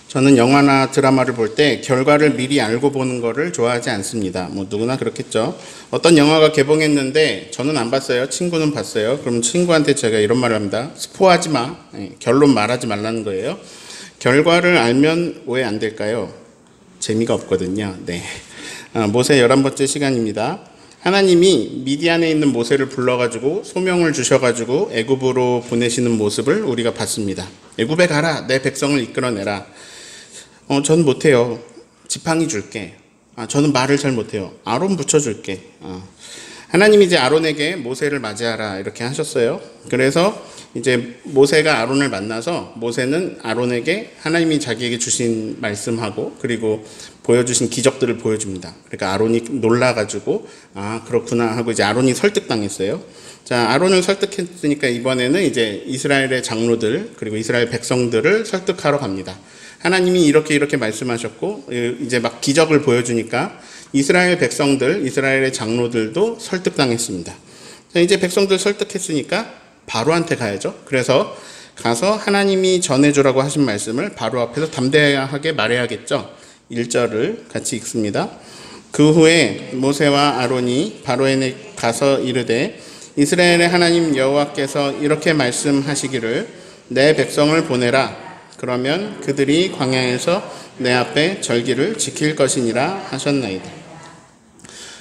저는 영화나 드라마를 볼 때 결과를 미리 알고 보는 거를 좋아하지 않습니다. 뭐 누구나 그렇겠죠. 어떤 영화가 개봉했는데 저는 안 봤어요. 친구는 봤어요. 그럼 친구한테 제가 이런 말을 합니다. 스포하지 마. 결론 말하지 말라는 거예요. 결과를 알면 왜 안 될까요? 재미가 없거든요. 네. 모세 11번째 시간입니다. 하나님이 미디안에 있는 모세를 불러가지고 소명을 주셔가지고 애굽으로 보내시는 모습을 우리가 봤습니다. 애굽에 가라. 내 백성을 이끌어내라. 전 못해요. 지팡이 줄게. 저는 말을 잘 못해요. 아론 붙여줄게. 하나님이 이제 아론에게 모세를 맞이하라 이렇게 하셨어요. 그래서 이제 모세가 아론을 만나서 모세는 아론에게 하나님이 자기에게 주신 말씀하고 그리고 보여주신 기적들을 보여줍니다. 그러니까 아론이 놀라가지고 그렇구나 하고 이제 아론이 설득당했어요. 자, 아론을 설득했으니까 이번에는 이제 이스라엘의 장로들 그리고 이스라엘 백성들을 설득하러 갑니다. 하나님이 이렇게 말씀하셨고 이제 막 기적을 보여주니까 이스라엘 백성들, 이스라엘의 장로들도 설득당했습니다. 자, 이제 백성들 설득했으니까 바로한테 가야죠. 그래서 가서 하나님이 전해주라고 하신 말씀을 바로 앞에서 담대하게 말해야겠죠. 1절을 같이 읽습니다. 그 후에 모세와 아론이 바로에 가서 이르되 이스라엘의 하나님 여호와께서 이렇게 말씀하시기를 내 백성을 보내라. 그러면 그들이 광야에서 내 앞에 절기를 지킬 것이니라 하셨나이다.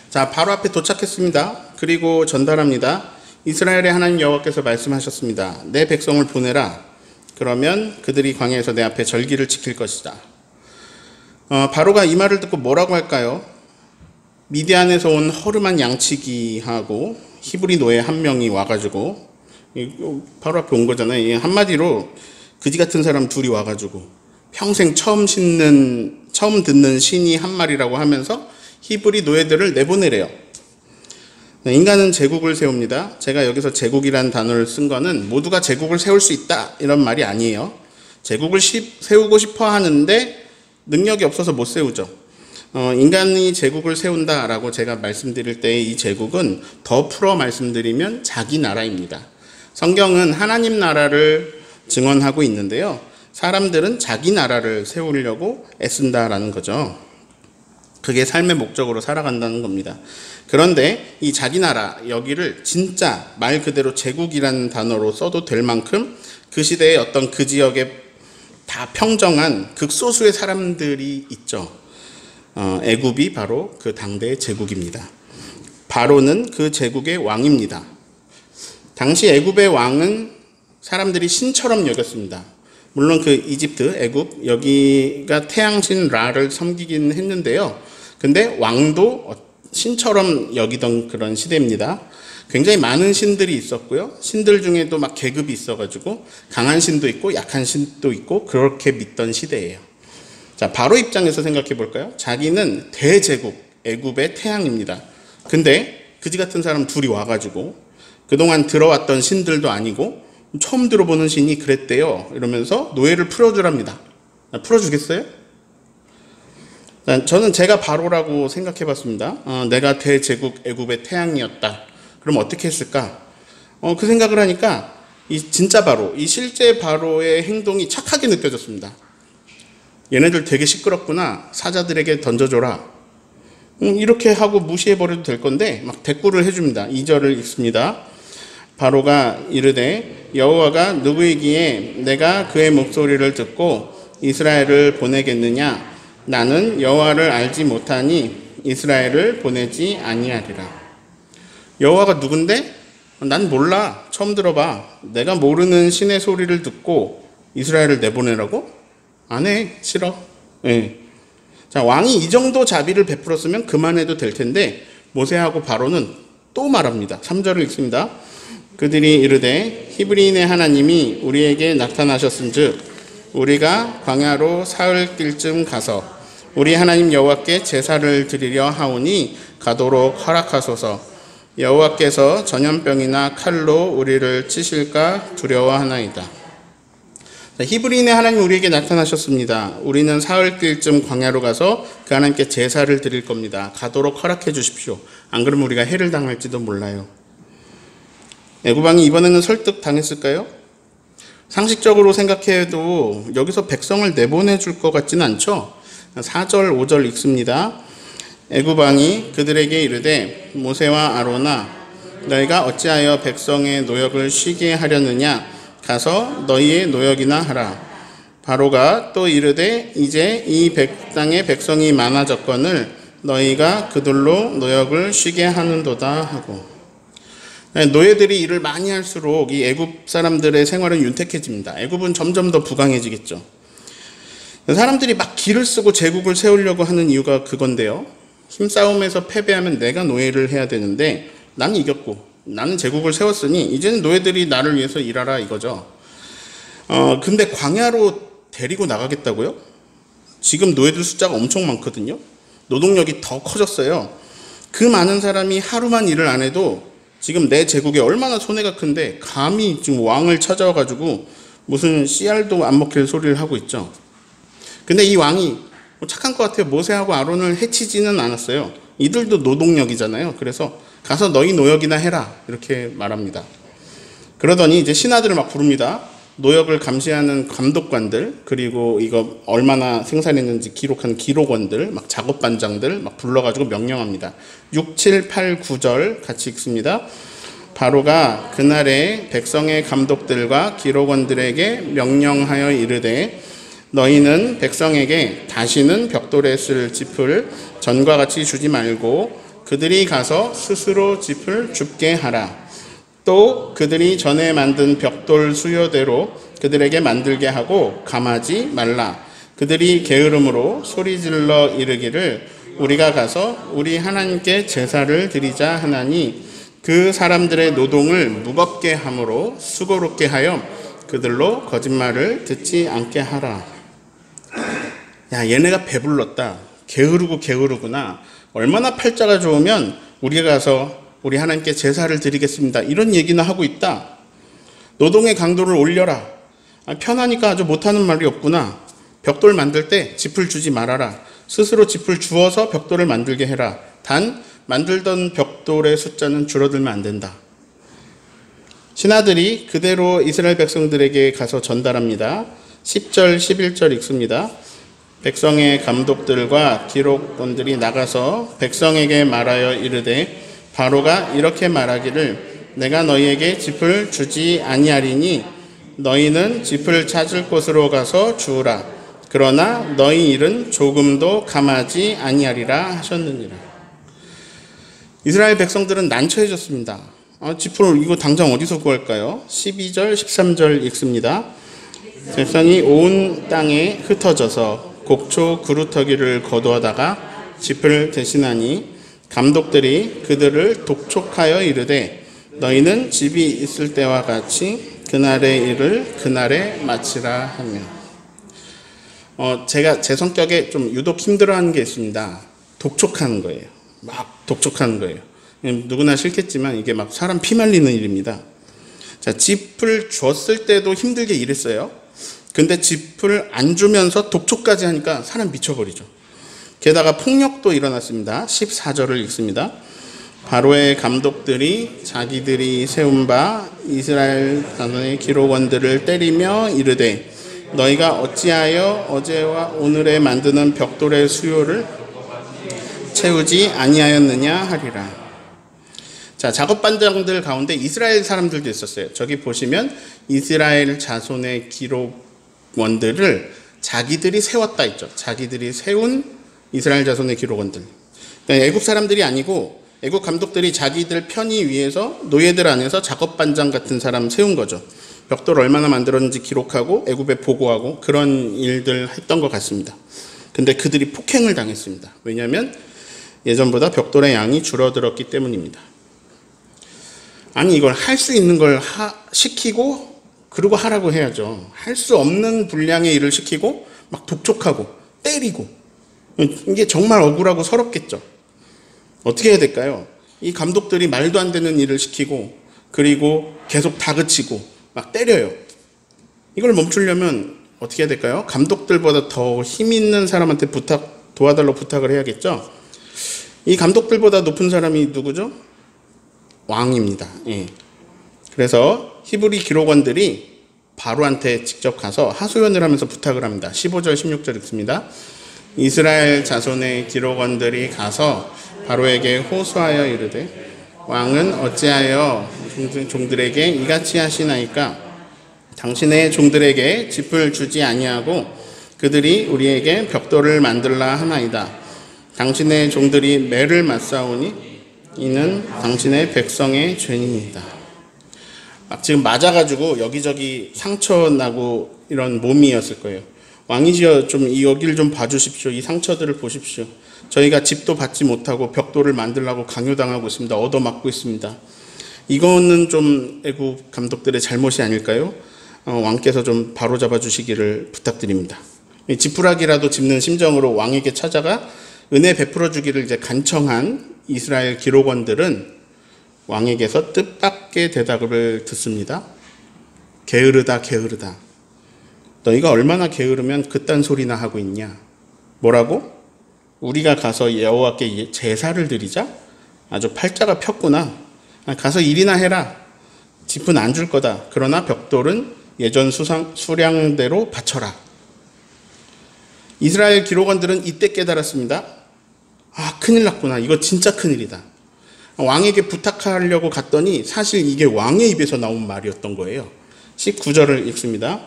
자, 바로 앞에 도착했습니다. 그리고 전달합니다. 이스라엘의 하나님 여호와께서 말씀하셨습니다. 내 백성을 보내라. 그러면 그들이 광야에서 내 앞에 절기를 지킬 것이다. 바로가 이 말을 듣고 뭐라고 할까요? 미디안에서 온 허름한 양치기하고 히브리 노예 한 명이 와가지고 바로 앞에 온 거잖아요. 한마디로 그지 같은 사람 둘이 와가지고 평생 처음 듣는 신이 한 말이라고 하면서 히브리 노예들을 내보내래요. 인간은 제국을 세웁니다. 제가 여기서 제국이라는 단어를 쓴 거는 모두가 제국을 세울 수 있다 이런 말이 아니에요. 제국을 세우고 싶어 하는데 능력이 없어서 못 세우죠. 인간이 제국을 세운다라고 제가 말씀드릴 때 이 제국은 더 풀어 말씀드리면 자기 나라입니다. 성경은 하나님 나라를 증언하고 있는데요. 사람들은 자기 나라를 세우려고 애쓴다라는 거죠. 그게 삶의 목적으로 살아간다는 겁니다. 그런데 이 자기 나라 여기를 진짜 말 그대로 제국이라는 단어로 써도 될 만큼 그 시대의 어떤 그 지역에 다 평정한 극소수의 사람들이 있죠. 애굽이 바로 그 당대의 제국입니다. 바로는 그 제국의 왕입니다. 당시 애굽의 왕은 사람들이 신처럼 여겼습니다. 물론 그 이집트, 애굽 여기가 태양신 라를 섬기긴 했는데요. 근데 왕도 신처럼 여기던 그런 시대입니다. 굉장히 많은 신들이 있었고요. 신들 중에도 막 계급이 있어가지고 강한 신도 있고 약한 신도 있고 그렇게 믿던 시대예요. 자, 바로 입장에서 생각해 볼까요? 자기는 대제국, 애굽의 태양입니다. 근데 그지 같은 사람 둘이 와가지고 그동안 들어왔던 신들도 아니고 처음 들어보는 신이 그랬대요. 이러면서 노예를 풀어주랍니다. 풀어주겠어요? 저는 제가 바로라고 생각해 봤습니다. 내가 대제국 애굽의 태양이었다. 그럼 어떻게 했을까? 그 생각을 하니까 이 진짜 바로, 이 실제 바로의 행동이 착하게 느껴졌습니다. 얘네들 되게 시끄럽구나. 사자들에게 던져줘라. 이렇게 하고 무시해버려도 될 건데 막 대꾸를 해줍니다. 2절을 읽습니다. 바로가 이르되 여호와가 누구이기에 내가 그의 목소리를 듣고 이스라엘을 보내겠느냐? 나는 여호와를 알지 못하니 이스라엘을 보내지 아니하리라. 여호와가 누군데? 난 몰라. 처음 들어봐. 내가 모르는 신의 소리를 듣고 이스라엘을 내보내라고? 안 해. 싫어. 네. 자, 왕이 이 정도 자비를 베풀었으면 그만해도 될 텐데 모세하고 바로는 또 말합니다. 3절을 읽습니다. 그들이 이르되 히브리인의 하나님이 우리에게 나타나셨은즉 우리가 광야로 사흘길쯤 가서 우리 하나님 여호와께 제사를 드리려 하오니 가도록 허락하소서. 여호와께서 전염병이나 칼로 우리를 치실까 두려워하나이다. 히브리인의 하나님 우리에게 나타나셨습니다. 우리는 사흘길쯤 광야로 가서 그 하나님께 제사를 드릴 겁니다. 가도록 허락해 주십시오. 안 그러면 우리가 해를 당할지도 몰라요. 애굽 왕이 이번에는 설득 당했을까요? 상식적으로 생각해도 여기서 백성을 내보내줄 것 같지는 않죠. 4절, 5절 읽습니다. 애굽 왕이 그들에게 이르되 모세와 아론아 너희가 어찌하여 백성의 노역을 쉬게 하려느냐 가서 너희의 노역이나 하라. 바로가 또 이르되 이제 이 땅의 백성이 많아졌거늘 너희가 그들로 노역을 쉬게 하는도다 하고. 노예들이 일을 많이 할수록 이 애굽 사람들의 생활은 윤택해집니다. 애굽은 점점 더 부강해지겠죠. 사람들이 막 기를 쓰고 제국을 세우려고 하는 이유가 그건데요. 힘싸움에서 패배하면 내가 노예를 해야 되는데 나는 이겼고 나는 제국을 세웠으니 이제는 노예들이 나를 위해서 일하라 이거죠. 근데 광야로 데리고 나가겠다고요? 지금 노예들 숫자가 엄청 많거든요. 노동력이 더 커졌어요. 그 많은 사람이 하루만 일을 안 해도 지금 내 제국에 얼마나 손해가 큰데 감히 지금 왕을 찾아와가지고 무슨 씨알도 안 먹힐 소리를 하고 있죠. 근데 이 왕이 착한 것 같아요. 모세하고 아론을 해치지는 않았어요. 이들도 노동력이잖아요. 그래서 가서 너희 노역이나 해라 이렇게 말합니다. 그러더니 이제 신하들을 막 부릅니다. 노역을 감시하는 감독관들, 그리고 이거 얼마나 생산했는지 기록한 기록원들, 막 작업반장들 막 불러가지고 명령합니다. 6, 7, 8, 9절 같이 읽습니다. 바로가 그날에 백성의 감독들과 기록원들에게 명령하여 이르되 너희는 백성에게 다시는 벽돌에 쓸 짚을 전과 같이 주지 말고 그들이 가서 스스로 짚을 줍게 하라. 또 그들이 전에 만든 벽돌 수요대로 그들에게 만들게 하고 감하지 말라. 그들이 게으름으로 소리질러 이르기를 우리가 가서 우리 하나님께 제사를 드리자 하나니 그 사람들의 노동을 무겁게 함으로 수고롭게 하여 그들로 거짓말을 듣지 않게 하라. 야, 얘네가 배불렀다. 게으르구나. 얼마나 팔자가 좋으면 우리가 가서 우리 하나님께 제사를 드리겠습니다. 이런 얘기나 하고 있다. 노동의 강도를 올려라. 편하니까 아주 못하는 말이 없구나. 벽돌 만들 때 짚을 주지 말아라. 스스로 짚을 주어서 벽돌을 만들게 해라. 단 만들던 벽돌의 숫자는 줄어들면 안 된다. 신하들이 그대로 이스라엘 백성들에게 가서 전달합니다. 10절, 11절 읽습니다. 백성의 감독들과 기록원들이 나가서 백성에게 말하여 이르되 바로가 이렇게 말하기를 내가 너희에게 짚을 주지 아니하리니 너희는 짚을 찾을 곳으로 가서 주우라. 그러나 너희 일은 조금도 감하지 아니하리라 하셨느니라. 이스라엘 백성들은 난처해졌습니다. 짚을 이거 당장 어디서 구할까요? 12절, 13절 읽습니다. 백성이 온 땅에 흩어져서 곡초 그루터기를 거두어다가 짚을 대신하니 감독들이 그들을 독촉하여 이르되 너희는 집이 있을 때와 같이 그날의 일을 그날에 마치라 하며. 제가 제 성격에 좀 유독 힘들어하는 게 있습니다. 독촉하는 거예요. 막 독촉하는 거예요. 누구나 싫겠지만 이게 막 사람 피 말리는 일입니다. 자, 짚을 줬을 때도 힘들게 일했어요. 근데 짚을 안 주면서 독촉까지 하니까 사람 미쳐버리죠. 게다가 폭력도 일어났습니다. 14절을 읽습니다. 바로의 감독들이 자기들이 세운 바 이스라엘 자손의 기록원들을 때리며 이르되 너희가 어찌하여 어제와 오늘에 만드는 벽돌의 수요를 채우지 아니하였느냐 하리라. 자, 작업반장들 가운데 이스라엘 사람들도 있었어요. 저기 보시면 이스라엘 자손의 기록원들을 자기들이 세웠다 했죠. 자기들이 세운 이스라엘 자손의 기록원들. 그러니까 애국 사람들이 아니고 애국 감독들이 자기들 편의 위해서 노예들 안에서 작업반장 같은 사람 세운 거죠. 벽돌 얼마나 만들었는지 기록하고 애국에 보고하고 그런 일들 했던 것 같습니다. 근데 그들이 폭행을 당했습니다. 왜냐하면 예전보다 벽돌의 양이 줄어들었기 때문입니다. 아니 이걸 할 수 있는 걸 시키고 그러고 하라고 해야죠. 할 수 없는 분량의 일을 시키고 막 독촉하고 때리고 이게 정말 억울하고 서럽겠죠. 어떻게 해야 될까요? 이 감독들이 말도 안 되는 일을 시키고 그리고 계속 다그치고 막 때려요. 이걸 멈추려면 어떻게 해야 될까요? 감독들보다 더 힘 있는 사람한테 도와달라고 부탁을 해야겠죠. 이 감독들보다 높은 사람이 누구죠? 왕입니다. 예. 그래서 히브리 기록원들이 바로한테 직접 가서 하소연을 하면서 부탁을 합니다. 15절 16절 읽습니다. 이스라엘 자손의 기록원들이 가서 바로에게 호소하여 이르되 왕은 어찌하여 종들에게 이같이 하시나이까? 당신의 종들에게 짚을 주지 아니하고 그들이 우리에게 벽돌을 만들라 하나이다. 당신의 종들이 매를 맞사오니 이는 당신의 백성의 죄니이다. 막 지금 맞아가지고 여기저기 상처 나고 이런 몸이었을 거예요. 왕이시여 좀 여길 좀 봐주십시오. 이 상처들을 보십시오. 저희가 집도 받지 못하고 벽돌을 만들라고 강요당하고 있습니다. 얻어맞고 있습니다. 이거는 좀 애국 감독들의 잘못이 아닐까요? 왕께서 좀 바로잡아 주시기를 부탁드립니다. 지푸라기라도 짚는 심정으로 왕에게 찾아가 은혜 베풀어 주기를 이제 간청한 이스라엘 기록원들은 왕에게서 뜻밖의 대답을 듣습니다. 게으르다 게으르다. 너희가 얼마나 게으르면 그딴 소리나 하고 있냐. 뭐라고? 우리가 가서 여호와께 제사를 드리자? 아주 팔자가 폈구나. 가서 일이나 해라. 짚은 안 줄 거다. 그러나 벽돌은 예전 수량대로 바쳐라. 이스라엘 기록원들은 이때 깨달았습니다. 아, 큰일 났구나. 이거 진짜 큰일이다. 왕에게 부탁하려고 갔더니 사실 이게 왕의 입에서 나온 말이었던 거예요. 19절을 읽습니다.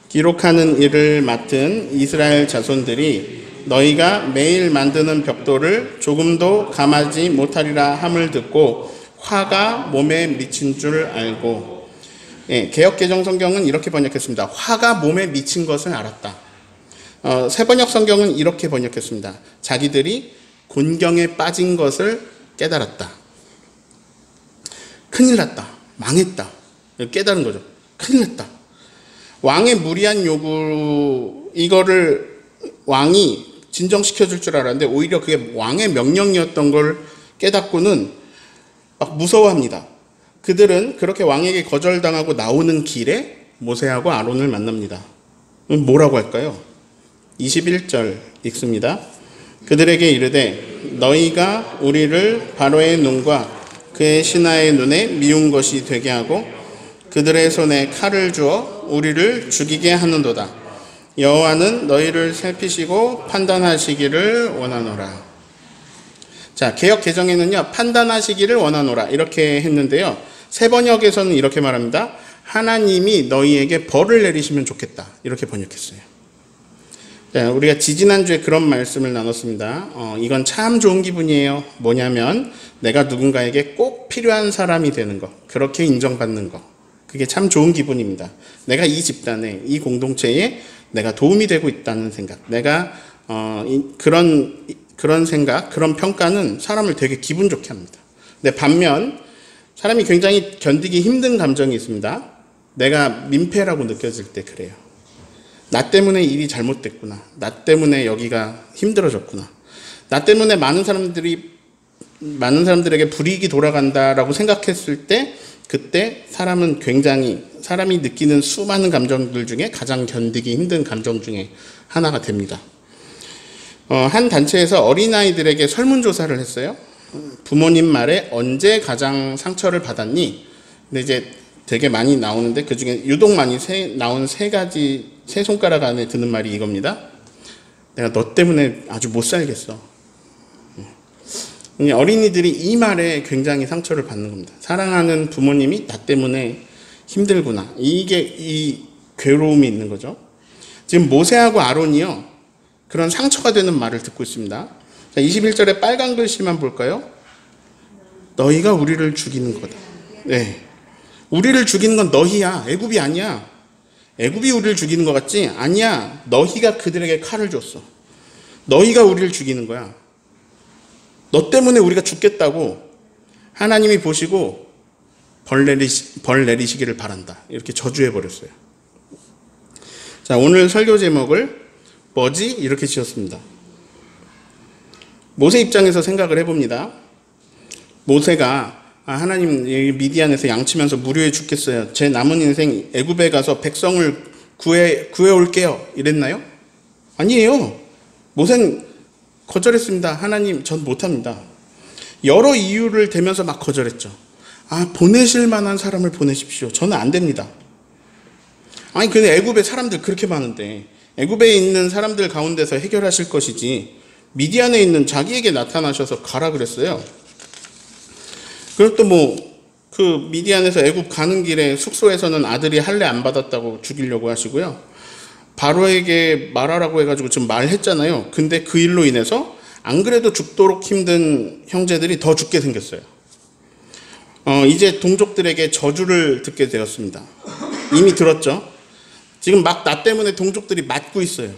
기록하는 일을 맡은 이스라엘 자손들이 너희가 매일 만드는 벽돌을 조금도 감하지 못하리라 함을 듣고 화가 몸에 미친 줄 알고. 개역개정 성경은 이렇게 번역했습니다. 화가 몸에 미친 것을 알았다. 새번역 성경은 이렇게 번역했습니다. 자기들이 곤경에 빠진 것을 깨달았다. 큰일 났다. 망했다. 깨달은 거죠. 큰일 났다. 왕의 무리한 요구, 이거를 왕이 진정시켜줄 줄 알았는데 오히려 그게 왕의 명령이었던 걸 깨닫고는 막 무서워합니다. 그들은 그렇게 왕에게 거절당하고 나오는 길에 모세하고 아론을 만납니다. 뭐라고 할까요? 21절 읽습니다. 그들에게 이르되 너희가 우리를 바로의 눈과 그의 신하의 눈에 미운 것이 되게 하고 그들의 손에 칼을 주어 우리를 죽이게 하는도다. 여호와는 너희를 살피시고 판단하시기를 원하노라. 자, 개역 개정에는요, 판단하시기를 원하노라 이렇게 했는데요. 새번역에서는 이렇게 말합니다. 하나님이 너희에게 벌을 내리시면 좋겠다. 이렇게 번역했어요. 자, 우리가 지지난주에 그런 말씀을 나눴습니다. 이건 참 좋은 기분이에요. 뭐냐면 내가 누군가에게 꼭 필요한 사람이 되는 거, 그렇게 인정받는 거, 그게 참 좋은 기분입니다. 내가 이 집단에, 이 공동체에 내가 도움이 되고 있다는 생각, 내가 그런 생각, 그런 평가는 사람을 되게 기분 좋게 합니다. 근데 반면 사람이 굉장히 견디기 힘든 감정이 있습니다. 내가 민폐라고 느껴질 때 그래요. 나 때문에 일이 잘못됐구나. 나 때문에 여기가 힘들어졌구나. 나 때문에 많은 사람들에게 불이익이 돌아간다라고 생각했을 때 그때 사람이 느끼는 수많은 감정들 중에 가장 견디기 힘든 감정 중에 하나가 됩니다. 한 단체에서 어린아이들에게 설문조사를 했어요. 부모님 말에 언제 가장 상처를 받았니? 근데 이제 되게 많이 나오는데 그 중에 유독 많이 나온 세 손가락 안에 드는 말이 이겁니다. 내가 너 때문에 아주 못 살겠어. 어린이들이 이 말에 굉장히 상처를 받는 겁니다. 사랑하는 부모님이 나 때문에 힘들구나. 이게 이 괴로움이 있는 거죠. 지금 모세하고 아론이요. 그런 상처가 되는 말을 듣고 있습니다. 자, 21절에 빨간 글씨만 볼까요? 너희가 우리를 죽이는 거다. 네. 우리를 죽이는 건 너희야. 애굽이 아니야. 애굽이 우리를 죽이는 것 같지? 아니야. 너희가 그들에게 칼을 줬어. 너희가 우리를 죽이는 거야. 너 때문에 우리가 죽겠다고 하나님이 보시고 벌 내리시기를 바란다. 이렇게 저주해 버렸어요. 자, 오늘 설교 제목을 뭐지? 이렇게 지었습니다. 모세 입장에서 생각을 해봅니다. 모세가 하나님 미디안에서 양치면서 무료해 죽겠어요. 제 남은 인생 애굽에 가서 백성을 구해 올게요. 이랬나요? 아니에요. 모세는 거절했습니다. 하나님, 전 못합니다. 여러 이유를 대면서 막 거절했죠. 보내실 만한 사람을 보내십시오. 저는 안 됩니다. 아니 근데 애굽에 사람들 그렇게 많은데 애굽에 있는 사람들 가운데서 해결하실 것이지 미디안에 있는 자기에게 나타나셔서 가라 그랬어요. 그리고 또 뭐 그 미디안에서 애굽 가는 길에 숙소에서는 아들이 할례 안 받았다고 죽이려고 하시고요. 바로에게 말하라고 해가지고 지금 말했잖아요. 근데 그 일로 인해서 안 그래도 죽도록 힘든 형제들이 더 죽게 생겼어요. 이제 동족들에게 저주를 듣게 되었습니다. 이미 들었죠. 지금 막 나 때문에 동족들이 맞고 있어요.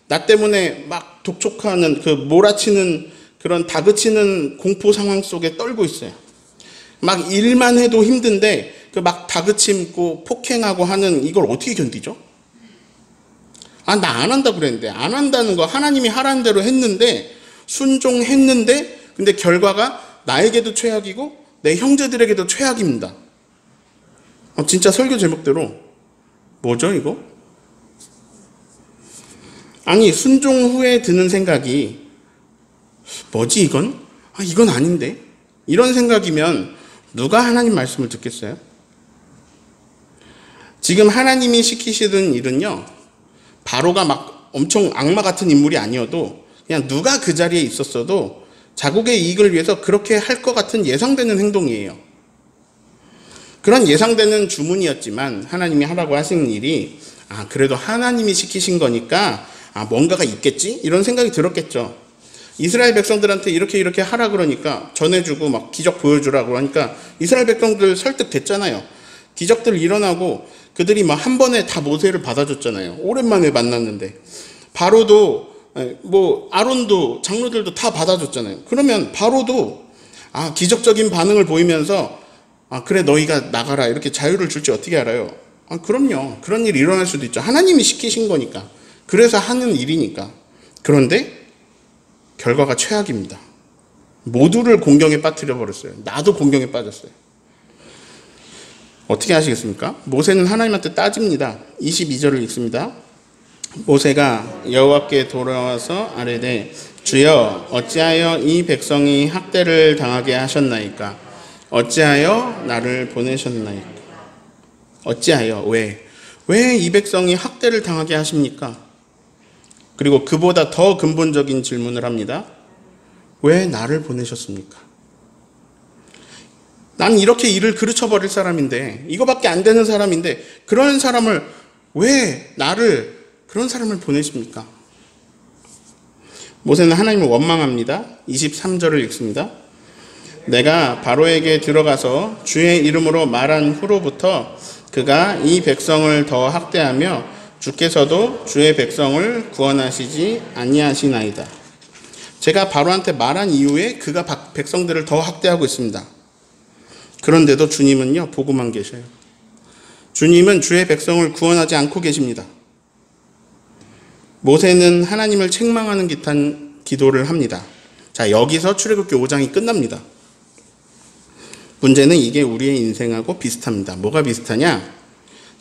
나 때문에 막 독촉하는 그 몰아치는 그런 다그치는 공포 상황 속에 떨고 있어요. 막 일만 해도 힘든데 그 막 다그침고 폭행하고 하는 이걸 어떻게 견디죠? 아, 나 안 한다고 그랬는데 안 한다는 거 하나님이 하라는 대로 했는데 순종했는데 근데 결과가 나에게도 최악이고 내 형제들에게도 최악입니다. 진짜 설교 제목대로 뭐죠 이거? 아니 순종 후에 드는 생각이 뭐지 이건? 아 이건 아닌데? 이런 생각이면 누가 하나님 말씀을 듣겠어요? 지금 하나님이 시키시던 일은요 바로가 막 엄청 악마 같은 인물이 아니어도 그냥 누가 그 자리에 있었어도 자국의 이익을 위해서 그렇게 할 것 같은 예상되는 행동이에요. 그런 예상되는 주문이었지만 하나님이 하라고 하신 일이 그래도 하나님이 시키신 거니까 뭔가가 있겠지? 이런 생각이 들었겠죠. 이스라엘 백성들한테 이렇게 하라 그러니까 전해주고 막 기적 보여주라고 하니까 이스라엘 백성들 설득됐잖아요. 기적들 일어나고 그들이 막 한 번에 다 모세를 받아줬잖아요. 오랜만에 만났는데 바로도 뭐 아론도 장로들도 다 받아줬잖아요. 그러면 바로도 기적적인 반응을 보이면서 그래 너희가 나가라 이렇게 자유를 줄지 어떻게 알아요? 그럼요. 그런 일이 일어날 수도 있죠. 하나님이 시키신 거니까. 그래서 하는 일이니까. 그런데 결과가 최악입니다. 모두를 공경에 빠뜨려 버렸어요. 나도 공경에 빠졌어요. 어떻게 하시겠습니까? 모세는 하나님한테 따집니다. 22절을 읽습니다. 모세가 여호와께 돌아와서 아뢰되 주여 어찌하여 이 백성이 학대를 당하게 하셨나이까? 어찌하여 나를 보내셨나이까? 어찌하여 왜 이 백성이 학대를 당하게 하십니까? 그리고 그보다 더 근본적인 질문을 합니다. 왜 나를 보내셨습니까? 난 이렇게 일을 그르쳐버릴 사람인데 이거밖에 안 되는 사람인데 그런 사람을 왜 그런 사람을 보내십니까? 모세는 하나님을 원망합니다. 23절을 읽습니다. 내가 바로에게 들어가서 주의 이름으로 말한 후로부터 그가 이 백성을 더 학대하며 주께서도 주의 백성을 구원하시지 아니하시나이다. 제가 바로한테 말한 이후에 그가 백성들을 더 학대하고 있습니다. 그런데도 주님은요 보고만 계셔요. 주님은 주의 백성을 구원하지 않고 계십니다. 모세는 하나님을 책망하는 듯한 기도를 합니다. 자, 여기서 출애굽기 5장이 끝납니다. 문제는 이게 우리의 인생하고 비슷합니다. 뭐가 비슷하냐?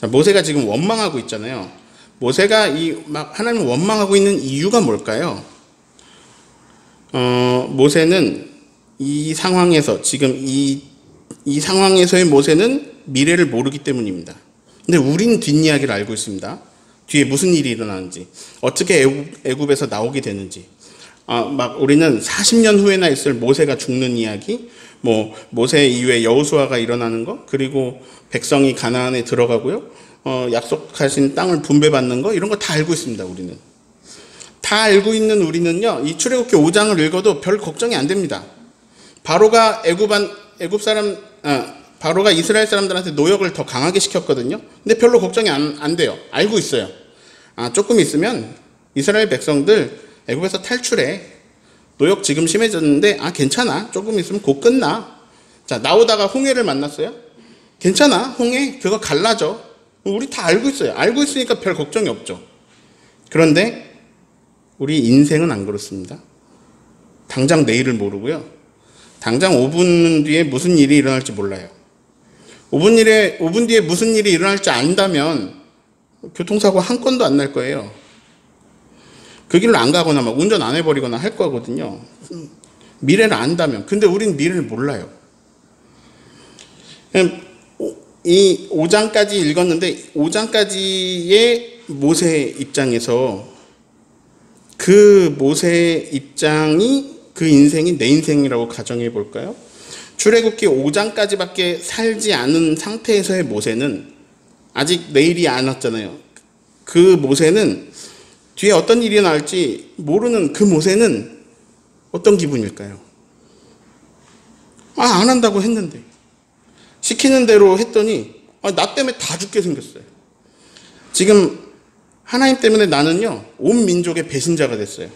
자, 모세가 지금 원망하고 있잖아요. 모세가 하나님을 원망하고 있는 이유가 뭘까요? 모세는 이 상황에서 지금 이 상황에서의 모세는 미래를 모르기 때문입니다. 근데 우린 뒷이야기를 알고 있습니다. 뒤에 무슨 일이 일어나는지, 어떻게 애굽에서 나오게 되는지. 우리는 40년 후에나 있을 모세가 죽는 이야기, 모세 이후에 여호수아가 일어나는 거, 그리고 백성이 가나안에 들어가고요. 약속하신 땅을 분배받는 거, 이런 거 다 알고 있습니다, 우리는. 다 알고 있는 우리는요, 이 출애굽기 5장을 읽어도 별 걱정이 안 됩니다. 바로가 바로가 이스라엘 사람들한테 노역을 더 강하게 시켰거든요. 근데 별로 걱정이 안 돼요. 알고 있어요. 조금 있으면 이스라엘 백성들 애굽에서 탈출해. 노역 지금 심해졌는데 괜찮아. 조금 있으면 곧 끝나. 자, 나오다가 홍해를 만났어요. 괜찮아. 홍해 그거 갈라져. 우리 다 알고 있어요. 알고 있으니까 별 걱정이 없죠. 그런데 우리 인생은 안 그렇습니다. 당장 내일을 모르고요. 당장 5분 뒤에 무슨 일이 일어날지 몰라요. 5분 뒤에 무슨 일이 일어날지 안다면 교통사고 한 건도 안 날 거예요. 그 길로 안 가거나 운전 안 해버리거나 할 거거든요. 미래를 안다면. 근데 우린 미래를 몰라요. 이 5장까지 읽었는데 5장까지의 모세 입장에서 그 모세 입장이 그 인생이 내 인생이라고 가정해 볼까요? 출애굽기 5장까지밖에 살지 않은 상태에서의 모세는 아직 내일이 안 왔잖아요. 그 모세는 뒤에 어떤 일이 날지 모르는 그 모세는 어떤 기분일까요? 안 한다고 했는데 시키는 대로 했더니 나 때문에 다 죽게 생겼어요. 지금 하나님 때문에 나는요 온 민족의 배신자가 됐어요.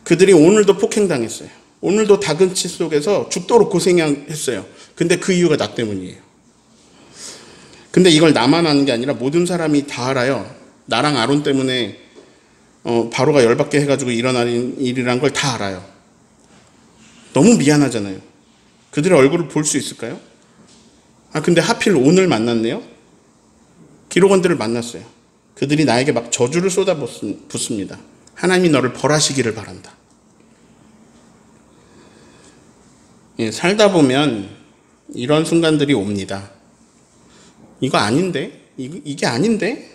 그들이 오늘도 폭행당했어요. 오늘도 다근치 속에서 죽도록 고생했어요. 근데 그 이유가 나 때문이에요. 근데 이걸 나만 아는 게 아니라 모든 사람이 다 알아요. 나랑 아론 때문에 바로가 열받게 해가지고 일어난 일이란 걸 다 알아요. 너무 미안하잖아요. 그들의 얼굴을 볼 수 있을까요? 근데 하필 오늘 만났네요. 기록원들을 만났어요. 그들이 나에게 막 저주를 쏟아붓습니다. 하나님이 너를 벌하시기를 바란다. 살다 보면 이런 순간들이 옵니다. 이거 아닌데? 이게 아닌데?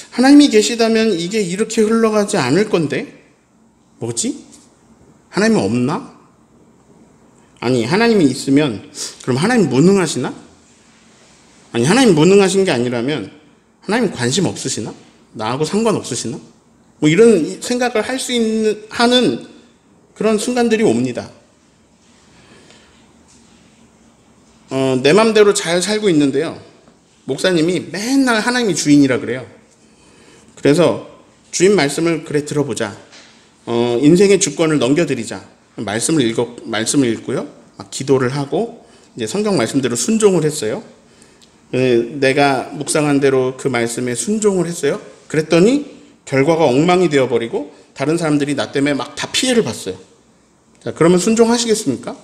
하나님이 계시다면 이게 이렇게 흘러가지 않을 건데? 뭐지? 하나님은 없나? 아니, 하나님이 있으면 그럼 하나님 무능하시나? 아니, 하나님 무능하신 게 아니라면 하나님 관심 없으시나? 나하고 상관없으시나? 뭐 이런 생각을 할 수 하는 그런 순간들이 옵니다. 내 맘대로 잘 살고 있는데요. 목사님이 맨날 하나님이 주인이라 그래요. 그래서 주인 말씀을 그래 들어보자. 인생의 주권을 넘겨드리자. 말씀을 읽고요. 막 기도를 하고 이제 성경 말씀대로 순종을 했어요. 내가 묵상한 대로 그 말씀에 순종을 했어요. 그랬더니 결과가 엉망이 되어버리고 다른 사람들이 나 때문에 막 다 피해를 봤어요. 자, 그러면 순종하시겠습니까?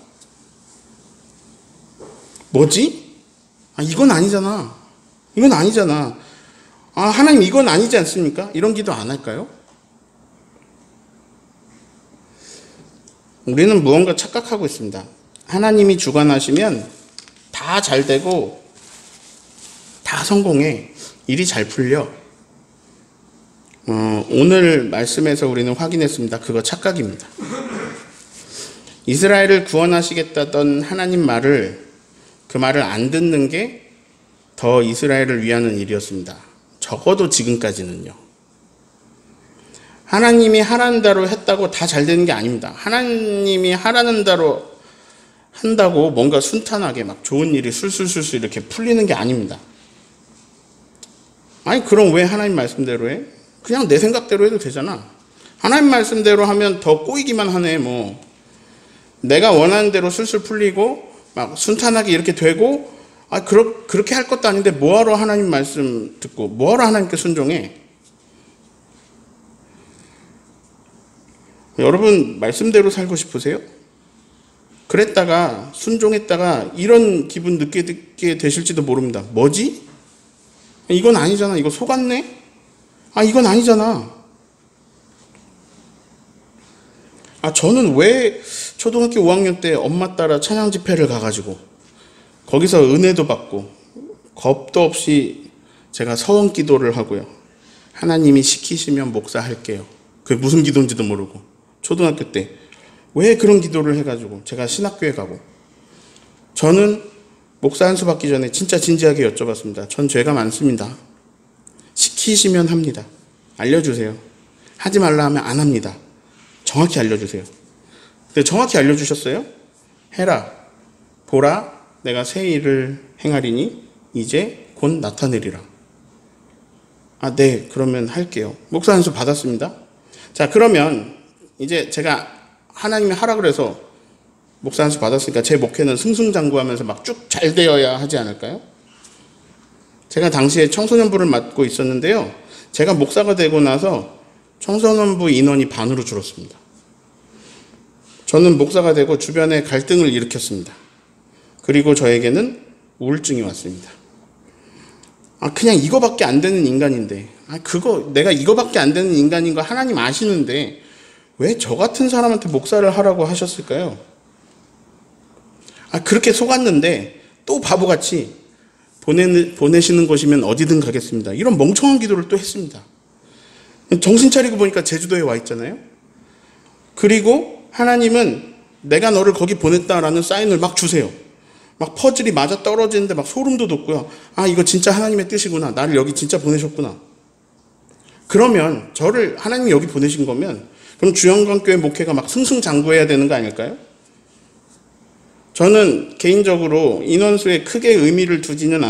뭐지? 이건 아니잖아. 이건 아니잖아. 하나님 이건 아니지 않습니까? 이런 기도 안 할까요? 우리는 무언가 착각하고 있습니다. 하나님이 주관하시면 다 잘 되고 다 성공해. 일이 잘 풀려. 오늘 말씀에서 우리는 확인했습니다. 그거 착각입니다. 이스라엘을 구원하시겠다던 하나님 말을 그 말을 안 듣는 게 더 이스라엘을 위하는 일이었습니다. 적어도 지금까지는요. 하나님이 하라는 대로 했다고 다 잘 되는 게 아닙니다. 하나님이 하라는 대로 한다고 뭔가 순탄하게 막 좋은 일이 술술술술 이렇게 풀리는 게 아닙니다. 그럼 왜 하나님 말씀대로 해? 그냥 내 생각대로 해도 되잖아. 하나님 말씀대로 하면 더 꼬이기만 하네. 뭐 내가 원하는 대로 술술 풀리고 막 순탄하게 이렇게 되고 그렇게 할 것도 아닌데 뭐하러 하나님 말씀 듣고 뭐하러 하나님께 순종해? 여러분 말씀대로 살고 싶으세요? 그랬다가 순종했다가 이런 기분 느끼게 되실지도 모릅니다. 뭐지? 이건 아니잖아. 이거 속았네? 이건 아니잖아. 저는 왜 초등학교 5학년 때 엄마 따라 찬양 집회를 가가지고 거기서 은혜도 받고 겁도 없이 제가 서원 기도를 하고요. 하나님이 시키시면 목사할게요. 그게 무슨 기도인지도 모르고 초등학교 때 왜 그런 기도를 해가지고 제가 신학교에 가고 저는 목사 한 수 받기 전에 진짜 진지하게 여쭤봤습니다. 전 죄가 많습니다. 시키시면 합니다. 알려주세요. 하지 말라 하면 안 합니다. 정확히 알려주세요. 근데 정확히 알려주셨어요. 해라. 보라. 내가 새 일을 행하리니 이제 곧 나타내리라. 네. 그러면 할게요. 목사 한 수 받았습니다. 자, 그러면 이제 제가 하나님이 하라 그래서 목사 한 수 받았으니까 제 목회는 승승장구하면서 막 쭉 잘 되어야 하지 않을까요? 제가 당시에 청소년부를 맡고 있었는데요. 제가 목사가 되고 나서 청소년부 인원이 반으로 줄었습니다. 저는 목사가 되고 주변에 갈등을 일으켰습니다. 그리고 저에게는 우울증이 왔습니다. 그냥 이거밖에 안 되는 인간인데, 내가 이거밖에 안 되는 인간인 거 하나님 아시는데 왜 저 같은 사람한테 목사를 하라고 하셨을까요? 그렇게 속았는데 또 바보같이 보내시는 곳이면 어디든 가겠습니다. 이런 멍청한 기도를 또 했습니다. 정신 차리고 보니까 제주도에 와 있잖아요. 그리고 하나님은 내가 너를 거기 보냈다라는 사인을 막 주세요. 막 퍼즐이 맞아 떨어지는데 막 소름도 돋고요. 아, 이거 진짜 하나님의 뜻이구나. 나를 여기 진짜 보내셨구나. 그러면 저를 하나님이 여기 보내신 거면 그럼 주영광교회 목회가 막 승승장구해야 되는 거 아닐까요? 저는 개인적으로 인원수에 크게 의미를 두지는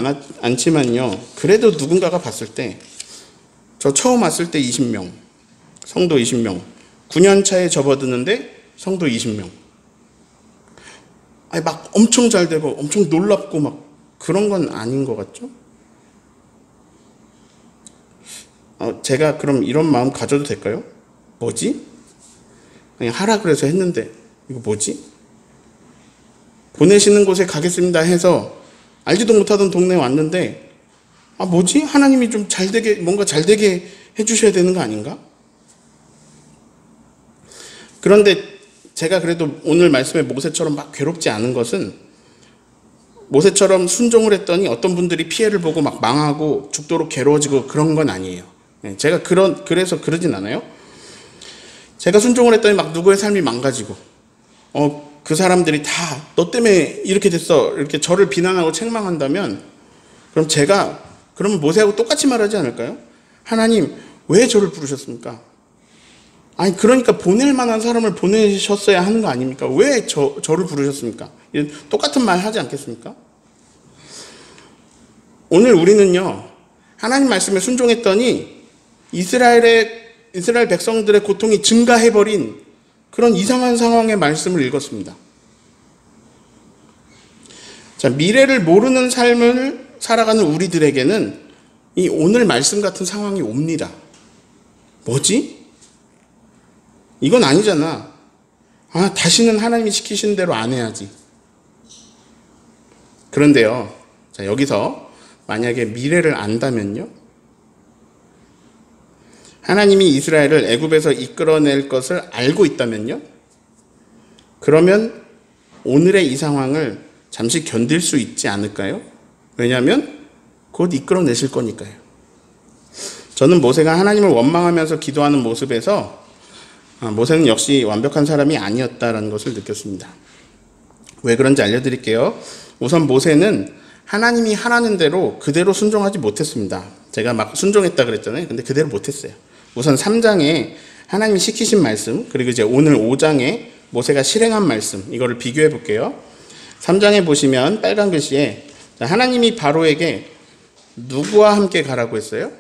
않지만요. 그래도 누군가가 봤을 때 저 처음 왔을 때 20명, 성도 20명, 9년 차에 접어드는데 성도 20명. 아니 막 엄청 잘 되고 엄청 놀랍고 막 그런 건 아닌 것 같죠? 제가 그럼 이런 마음 가져도 될까요? 뭐지? 그냥 하라 그래서 했는데 이거 뭐지? 보내시는 곳에 가겠습니다 해서 알지도 못하던 동네에 왔는데 아 뭐지? 하나님이 좀 잘되게 뭔가 잘되게 해주셔야 되는 거 아닌가? 그런데 제가 그래도 오늘 말씀에 모세처럼 막 괴롭지 않은 것은 모세처럼 순종을 했더니 어떤 분들이 피해를 보고 막 망하고 죽도록 괴로워지고 그런 건 아니에요. 제가 그래서 그러진 않아요. 제가 순종을 했더니 막 누구의 삶이 망가지고 그 사람들이 다 너 때문에 이렇게 됐어 이렇게 저를 비난하고 책망한다면 그러면 모세하고 똑같이 말하지 않을까요? 하나님 왜 저를 부르셨습니까? 아니 그러니까 보낼 만한 사람을 보내셨어야 하는 거 아닙니까? 왜 저를 부르셨습니까? 똑같은 말 하지 않겠습니까? 오늘 우리는요 하나님 말씀에 순종했더니 이스라엘 백성들의 고통이 증가해버린 그런 이상한 상황의 말씀을 읽었습니다. 자, 미래를 모르는 삶을 살아가는 우리들에게는 이 오늘 말씀 같은 상황이 옵니다. 뭐지? 이건 아니잖아. 아, 다시는 하나님이 시키신 대로 안 해야지. 그런데요, 자, 여기서 만약에 미래를 안다면요, 하나님이 이스라엘을 애굽에서 이끌어낼 것을 알고 있다면요, 그러면 오늘의 이 상황을 잠시 견딜 수 있지 않을까요? 왜냐하면 곧 이끌어내실 거니까요. 저는 모세가 하나님을 원망하면서 기도하는 모습에서 모세는 역시 완벽한 사람이 아니었다라는 것을 느꼈습니다. 왜 그런지 알려드릴게요. 우선 모세는 하나님이 하라는 대로 그대로 순종하지 못했습니다. 제가 막 순종했다 그랬잖아요. 근데 그대로 못했어요. 우선 3장에 하나님이 시키신 말씀, 그리고 이제 오늘 5장에 모세가 실행한 말씀, 이거를 비교해 볼게요. 3장에 보시면 빨간 글씨에 하나님이 바로에게 누구와 함께 가라고 했어요?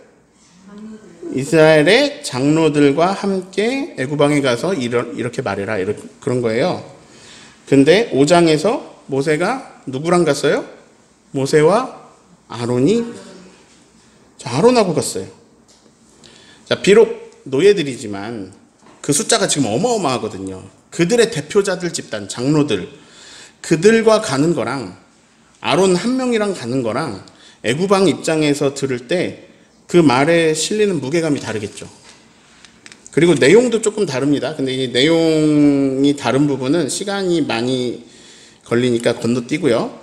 이스라엘의 장로들과 함께 애굽왕에 가서 이렇게 말해라. 그런 거예요. 근데 5장에서 모세가 누구랑 갔어요? 모세와 아론이 아론하고 갔어요. 자, 비록 노예들이지만 그 숫자가 지금 어마어마하거든요. 그들의 대표자들 집단, 장로들, 그들과 가는 거랑 아론 한 명이랑 가는 거랑 애굽왕 입장에서 들을 때 그 말에 실리는 무게감이 다르겠죠. 그리고 내용도 조금 다릅니다. 근데 이 내용이 다른 부분은 시간이 많이 걸리니까 건너뛰고요.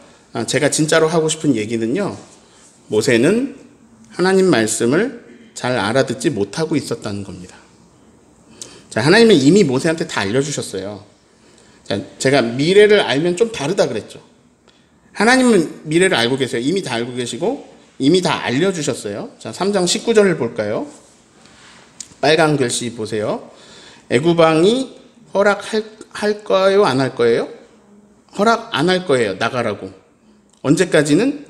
제가 진짜로 하고 싶은 얘기는요, 모세는 하나님 말씀을 잘 알아듣지 못하고 있었다는 겁니다. 자, 하나님은 이미 모세한테 다 알려주셨어요. 자, 제가 미래를 알면 좀 다르다 그랬죠. 하나님은 미래를 알고 계세요. 이미 다 알고 계시고 이미 다 알려주셨어요. 자, 3장 19절을 볼까요? 빨간 글씨 보세요. 애굽왕이 허락할까요? 안 할 거예요? 허락 안 할 거예요. 나가라고. 언제까지는?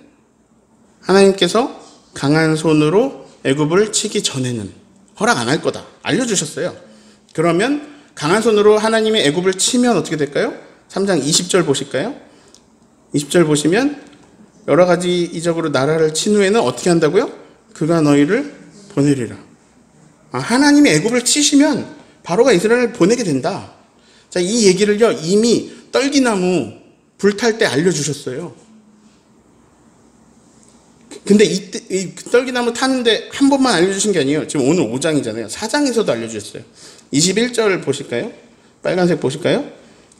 하나님께서 강한 손으로 애굽을 치기 전에는 허락 안 할 거다. 알려주셨어요. 그러면 강한 손으로 하나님의 애굽을 치면 어떻게 될까요? 3장 20절 보실까요? 20절 보시면 여러 가지 이적으로 나라를 친 후에는 어떻게 한다고요? 그가 너희를 보내리라. 하나님이 애굽을 치시면 바로가 이스라엘을 보내게 된다. 자, 이 얘기를요 이미 떨기나무 불탈 때 알려주셨어요. 근데 이 떨기나무 타는데 한 번만 알려주신 게 아니에요. 지금 오늘 5장이잖아요. 4장에서도 알려주셨어요. 21절 보실까요? 빨간색 보실까요?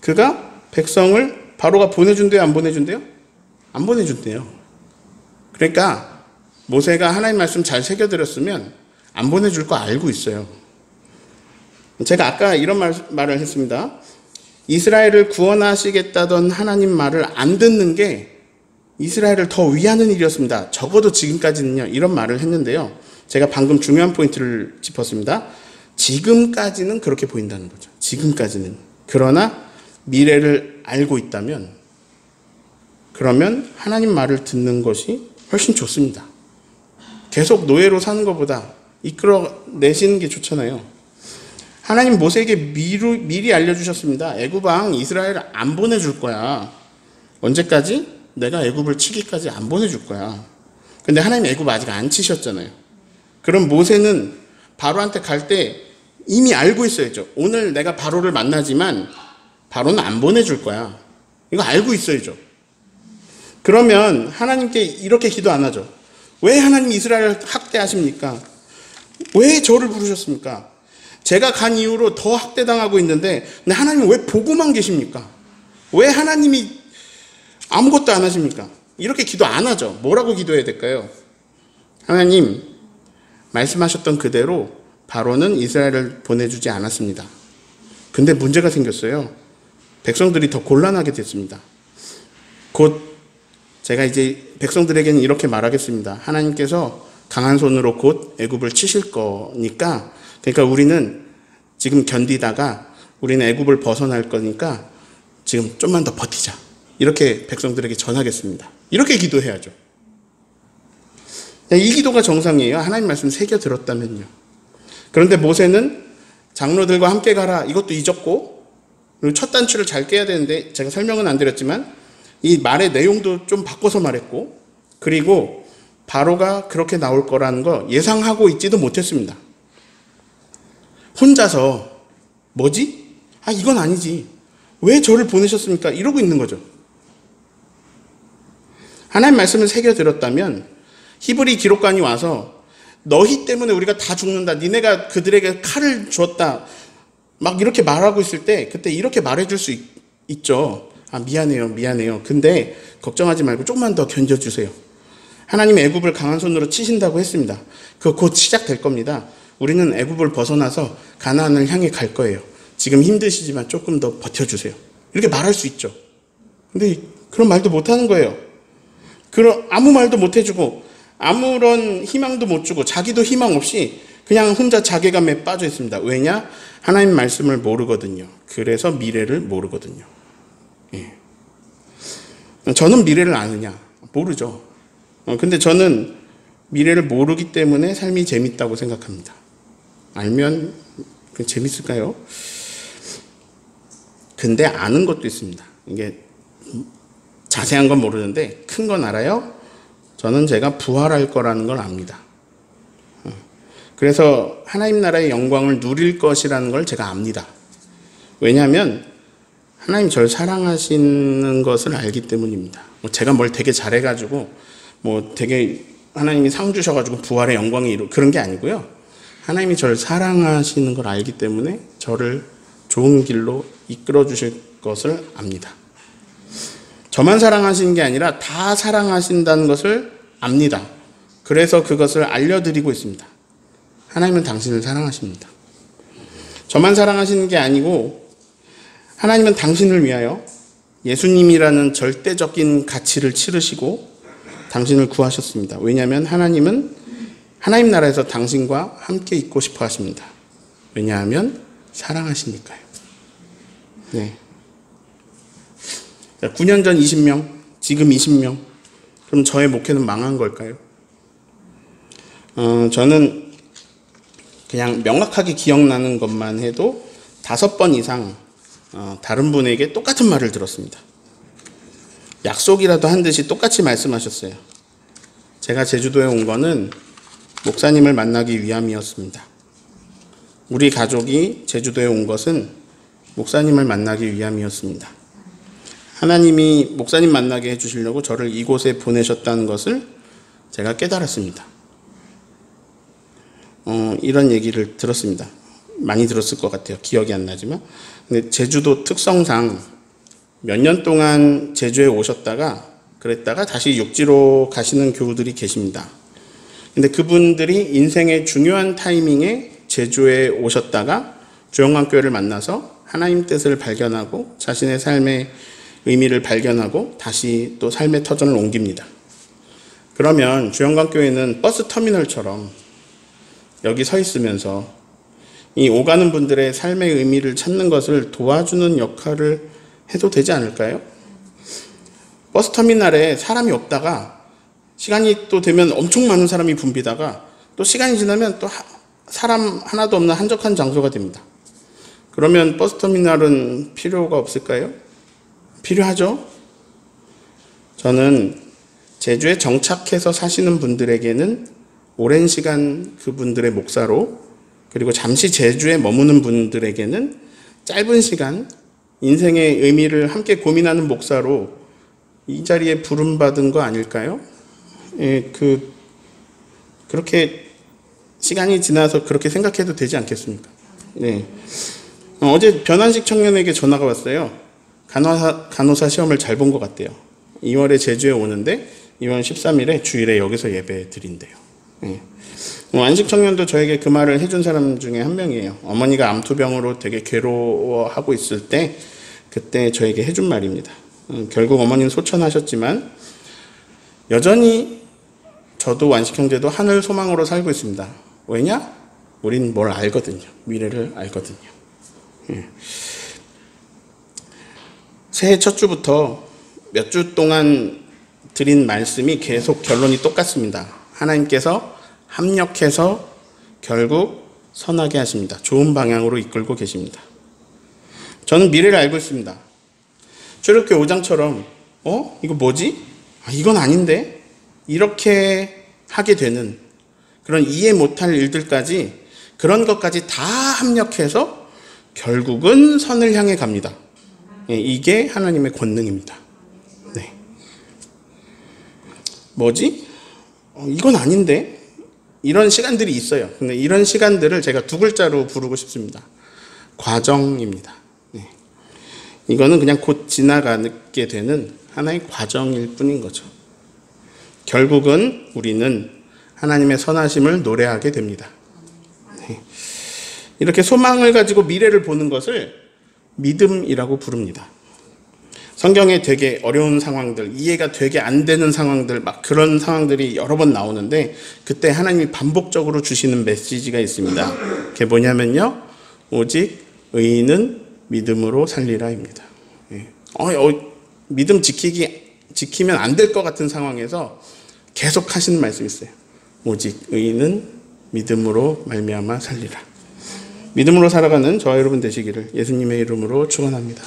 그가 백성을 바로가 보내준대요? 안 보내준대요? 안 보내준대요. 그러니까 모세가 하나님 말씀 잘 새겨드렸으면 안 보내줄 거 알고 있어요. 제가 아까 이런 말을 했습니다. 이스라엘을 구원하시겠다던 하나님 말을 안 듣는 게 이스라엘을 더 위하는 일이었습니다. 적어도 지금까지는요. 이런 말을 했는데요. 제가 방금 중요한 포인트를 짚었습니다. 지금까지는 그렇게 보인다는 거죠. 지금까지는. 그러나 미래를 알고 있다면 그러면 하나님 말을 듣는 것이 훨씬 좋습니다. 계속 노예로 사는 것보다 이끌어내시는 게 좋잖아요. 하나님 모세에게 미리 알려주셨습니다. 애굽 왕 이스라엘을 안 보내줄 거야. 언제까지? 내가 애굽을 치기까지 안 보내줄 거야. 근데 하나님 애굽 아직 안 치셨잖아요. 그럼 모세는 바로한테 갈 때 이미 알고 있어야죠. 오늘 내가 바로를 만나지만 바로는 안 보내줄 거야. 이거 알고 있어야죠. 그러면 하나님께 이렇게 기도 안 하죠. 왜 하나님 이스라엘을 학대하십니까? 왜 저를 부르셨습니까? 제가 간 이후로 더 학대당하고 있는데 하나님은 왜 보고만 계십니까? 왜 하나님이 아무것도 안 하십니까? 이렇게 기도 안 하죠. 뭐라고 기도해야 될까요? 하나님, 말씀하셨던 그대로 바로는 이스라엘을 보내주지 않았습니다. 근데 문제가 생겼어요. 백성들이 더 곤란하게 됐습니다. 곧 제가 이제 백성들에게는 이렇게 말하겠습니다. 하나님께서 강한 손으로 곧 애굽을 치실 거니까, 그러니까 우리는 지금 견디다가 우리는 애굽을 벗어날 거니까 지금 좀만 더 버티자. 이렇게 백성들에게 전하겠습니다. 이렇게 기도해야죠. 이 기도가 정상이에요. 하나님 말씀 새겨 들었다면요. 그런데 모세는 장로들과 함께 가라. 이것도 잊었고, 그리고 첫 단추를 잘 깨야 되는데 제가 설명은 안 드렸지만 이 말의 내용도 좀 바꿔서 말했고, 그리고 바로가 그렇게 나올 거라는 거 예상하고 있지도 못했습니다. 혼자서 뭐지? 이건 아니지. 왜 저를 보내셨습니까? 이러고 있는 거죠. 하나님 말씀을 새겨 들었다면 히브리 기록관이 와서 너희 때문에 우리가 다 죽는다. 니네가 그들에게 칼을 주었다. 막 이렇게 말하고 있을 때 그때 이렇게 말해줄 수 있죠. 미안해요. 근데 걱정하지 말고 조금만 더 견뎌주세요. 하나님 애굽을 강한 손으로 치신다고 했습니다. 그거 곧 시작될 겁니다. 우리는 애굽을 벗어나서 가나안을 향해 갈 거예요. 지금 힘드시지만 조금 더 버텨주세요. 이렇게 말할 수 있죠. 근데 그런 말도 못하는 거예요. 아무 말도 못 해주고 아무런 희망도 못 주고 자기도 희망 없이 그냥 혼자 자괴감에 빠져 있습니다. 왜냐? 하나님 말씀을 모르거든요. 그래서 미래를 모르거든요. 예. 저는 미래를 아느냐? 모르죠. 근데 저는 미래를 모르기 때문에 삶이 재밌다고 생각합니다. 알면 재밌을까요? 근데 아는 것도 있습니다. 이게 자세한 건 모르는데 큰 건 알아요. 저는 제가 부활할 거라는 걸 압니다. 그래서 하나님 나라의 영광을 누릴 것이라는 걸 제가 압니다. 왜냐하면 하나님 저를 사랑하시는 것을 알기 때문입니다. 제가 뭘 되게 잘해가지고 되게 하나님이 상 주셔가지고 부활의 영광이 그런 게 아니고요. 하나님이 저를 사랑하시는 걸 알기 때문에 저를 좋은 길로 이끌어 주실 것을 압니다. 저만 사랑하시는 게 아니라 다 사랑하신다는 것을 압니다. 그래서 그것을 알려드리고 있습니다. 하나님은 당신을 사랑하십니다. 저만 사랑하시는 게 아니고 하나님은 당신을 위하여 예수님이라는 절대적인 가치를 치르시고 당신을 구하셨습니다. 왜냐하면 하나님은 하나님 나라에서 당신과 함께 있고 싶어 하십니다. 왜냐하면 사랑하시니까요. 네. 9년 전 20명, 지금 20명. 그럼 저의 목회는 망한 걸까요? 저는 그냥 명확하게 기억나는 것만 해도 5번 이상 다른 분에게 똑같은 말을 들었습니다. 약속이라도 한 듯이 똑같이 말씀하셨어요. 제가 제주도에 온 거는 목사님을 만나기 위함이었습니다. 우리 가족이 제주도에 온 것은 목사님을 만나기 위함이었습니다. 하나님이 목사님 만나게 해주시려고 저를 이곳에 보내셨다는 것을 제가 깨달았습니다. 이런 얘기를 들었습니다. 많이 들었을 것 같아요. 기억이 안 나지만. 근데 제주도 특성상 몇 년 동안 제주에 오셨다가 그랬다가 다시 육지로 가시는 교우들이 계십니다. 근데 그분들이 인생의 중요한 타이밍에 제주에 오셨다가 주영광교회를 만나서 하나님 뜻을 발견하고 자신의 삶의 의미를 발견하고 다시 또 삶의 터전을 옮깁니다. 그러면 주영광교회는 버스 터미널처럼 여기 서 있으면서 이 오가는 분들의 삶의 의미를 찾는 것을 도와주는 역할을 해도 되지 않을까요? 버스 터미널에 사람이 없다가 시간이 또 되면 엄청 많은 사람이 붐비다가 또 시간이 지나면 또 사람 하나도 없는 한적한 장소가 됩니다. 그러면 버스 터미널은 필요가 없을까요? 필요하죠? 저는 제주에 정착해서 사시는 분들에게는 오랜 시간 그분들의 목사로, 그리고 잠시 제주에 머무는 분들에게는 짧은 시간 인생의 의미를 함께 고민하는 목사로 이 자리에 부름받은 거 아닐까요? 예, 그렇게 시간이 지나서 그렇게 생각해도 되지 않겠습니까? 네. 어제 변환식 청년에게 전화가 왔어요. 간호사 시험을 잘 본 것 같대요. 2월에 제주에 오는데 2월 13일에 주일에 여기서 예배 드린대요. 네. 안식 청년도 저에게 그 말을 해준 사람 중에 한 명이에요. 어머니가 암투병으로 되게 괴로워하고 있을 때 그때 저에게 해준 말입니다. 결국 어머니는 소천하셨지만 여전히 저도 안식 형제도 하늘 소망으로 살고 있습니다. 왜냐? 우린 뭘 알거든요. 미래를 알거든요. 새해 첫 주부터 몇 주 동안 드린 말씀이 계속 결론이 똑같습니다. 하나님께서 합력해서 결국 선하게 하십니다. 좋은 방향으로 이끌고 계십니다. 저는 미래를 알고 있습니다. 출애굽기 5장처럼 이거 뭐지? 이건 아닌데? 이렇게 하게 되는 그런 이해 못할 일들까지, 그런 것까지 다 합력해서 결국은 선을 향해 갑니다. 이게 하나님의 권능입니다. 네. 뭐지? 이건 아닌데? 이런 시간들이 있어요. 근데 이런 시간들을 제가 두 글자로 부르고 싶습니다. 과정입니다. 네. 이거는 그냥 곧 지나가게 되는 하나의 과정일 뿐인 거죠. 결국은 우리는 하나님의 선하심을 노래하게 됩니다. 네. 이렇게 소망을 가지고 미래를 보는 것을 믿음이라고 부릅니다. 성경에 되게 어려운 상황들, 이해가 되게 안 되는 상황들, 막 그런 상황들이 여러 번 나오는데 그때 하나님이 반복적으로 주시는 메시지가 있습니다. 그게 뭐냐면요, 오직 의인은 믿음으로 살리라입니다. 믿음 지키면 안 될 것 같은 상황에서 계속 하시는 말씀이 있어요. 오직 의인은 믿음으로 말미암아 살리라. 믿음으로 살아가는 저와 여러분 되시기를 예수님의 이름으로 축원합니다.